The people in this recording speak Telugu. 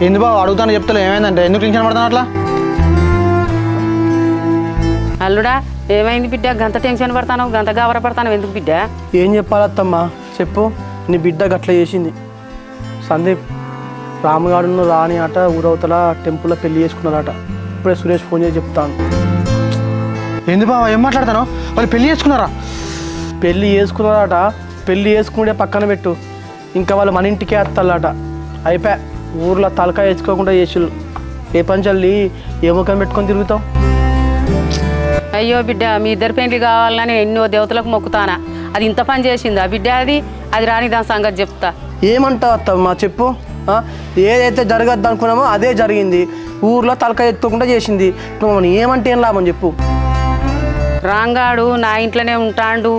ఏంది బావ అడుగుతాను చెప్తలే ఏమైందంటే ఎందుకు టెన్షన్ పడతాను అట్లా? అల్లుడా ఏమైంది బిడ్డ? గంత టెన్షన్ పడతాను, గంత గాబర పడతాను ఎందుకు బిడ్డ? ఏం చెప్పాలత్తమ్మా చెప్పు. నీ బిడ్డ గట్ల చేసింది. సందీప్ రాముగాడును రాని ఆట ఊరవతల టెంపుల్లో పెళ్లి చేసుకున్నారట. ఇప్పుడే సురేష్ ఫోన్ చేసి చెప్తాను. ఏంది బావ ఏం మాట్లాడతాను? వాళ్ళు పెళ్లి చేసుకున్నారా? పెళ్లి చేసుకున్నారట. పెళ్లి చేసుకుంటే పక్కన పెట్టు, ఇంకా వాళ్ళు మన ఇంటికే వస్తారట. అయిపోయా, ఊర్లో తలకాయ వేసుకోకుండా చేసిళ్ళు. ఏ పంచల్లి ఏ ముఖం పెట్టుకొని తిరుగుతాం? అయ్యో బిడ్డ, మీ ఇద్దరు పెళ్లి కావాలని ఎన్నో దేవతలకు మొక్కుతానా, అది ఇంత పని చేసిందా బిడ్డ? అది రాని దాని సంగతి చెప్తా. ఏమంటావు అత్తమ్మా చెప్పు. ఏదైతే జరగద్దు అనుకున్నామో అదే జరిగింది. ఊర్లో తలకాయ ఎత్తుకోకుండా చేసింది. నువ్వు ఏమంటే ఏం లాభం చెప్పు. రాంగాడు నా ఇంట్లోనే ఉంటాడు,